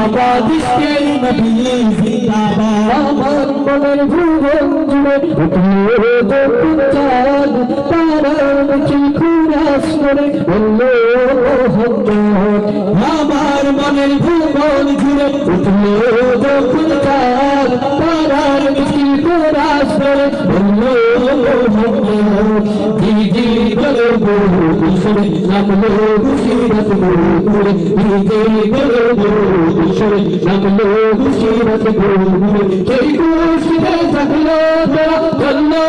जिंदाबाद इश्क़े नबी जिंदाबाद আমার মনের ভুবন জুড়ে উঠলো যখন চাঁদ তারার মিছিল খুরাস করে বলল মোহাম্মদ আমার মনের ভুবন জুড়ে উঠলো যখন চাঁদ তারার মিছিল খুরাস করে বলল মোহাম্মদ জি জি বলো বিশ্বরে নামলো খুশিরত ঘুরে জি জি বলো বিশ্বরে নামলো খুশিরত ঘুরে সেই খুশিতে থাকলো চললো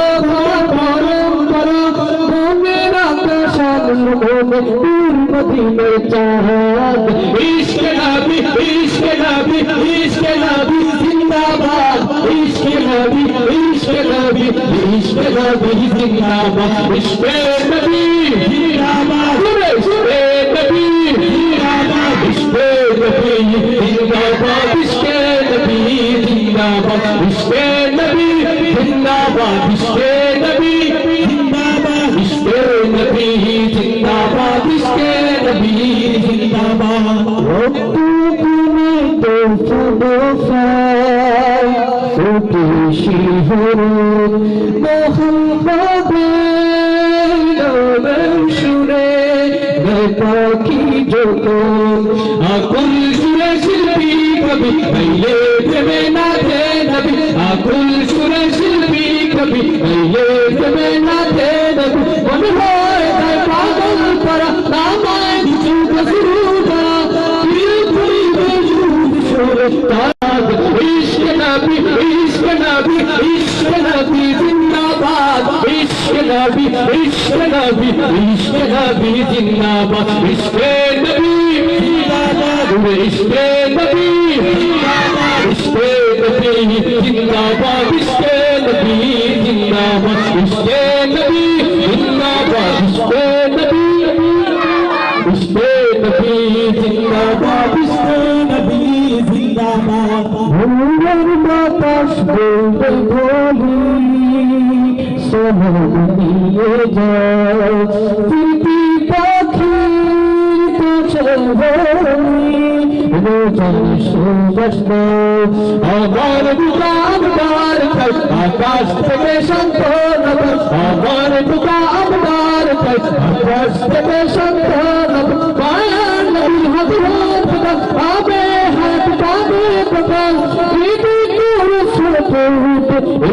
পরম করো মনের আকাশ মনে পীর মদিনার চাঁদ ইশকে নবী ইশকে নবী ইশকে নবী জিন্দাবাদ ইশকে নবী ইশকে নবী ইশকে নবী জিন্দাবাদ ইশকে নবী জিন্দাবাদ ইশকে নবী জিন্দাবাদ ইশকে নবী জিন্দাবাদ ইশকে নবী জিন্দাবাদ ইশকে নবী জিন্দাবাদ ইশকে নবী জিন্দাবাদ ইশকে নবী জিন্দাবাদ ইশকে নবী জিন্দাবাদ রক্তকুনে তো ফুটফায় ফুটে শিহর মোহাম্মদের নাম শুনে পাখি যখন আকুল সুরে শিল্পী কবি গাইলে প্রেমে নাচে নবী আকুল সুরে শিল্পী কবি গাইলে প্রেমে নাচে নবী মনে হয় তাই পাগল করা নামায় কিছু শুরু করা পুরি সুরে তাজ ইশকে নবী ইশকে নবী ইশকে নবী জিন্দাবাদ ইশকে নবী ইশকে নবী ইশকে নবী জিন্দাবাদ ইশকে নবী জিন্দাবাদ ইশকে নবী জিন্দাবাদ ইশকে নবী জিন্দাবাদ ইশকে নবী জিন্দাবাদ ইশকে নবী জিন্দাবাদ ইশকে নবী ইশকে নবী জিন্দাবাদ ইশকে নবী জিন্দাবাদ ভুলের বাতাস বলতে বলি সোনা নিয়ে যাও প্রীতি পাখির কাছে বলি রোজন সুবাস আমার বুকা আমার আকাশ থেকে সন্তান আমার বুকা আমার আকাশ থেকে সন্তান পায়ান নবীর হাত হাত পাবে হাত পাবে প্রকাশ প্রীতি করে সুরতে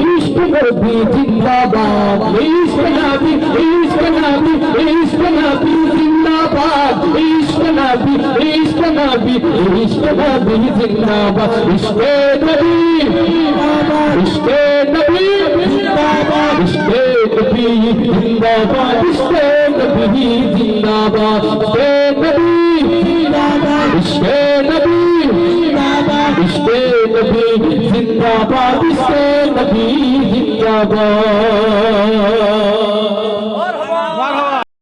ইশক নবী জিন্দাবাদ ইশক নবী ইশক নবী ইশক নবী জিন্দাবাদ ইশক নবী ইশক নবী ইশক নবী জিন্দাবাদ ইশকে নবী ইশকে নবী জিন্দাবাদ ইশকে নবী জিন্দাবাদ ইশকে নবী জিন্দাবাদ ইশকে নবী জিন্দাবাদ ইশকে নবী জিন্দাবাদ ইশকে নবী জিন্দাবাদ ইশকে নবী জিন্দাবাদ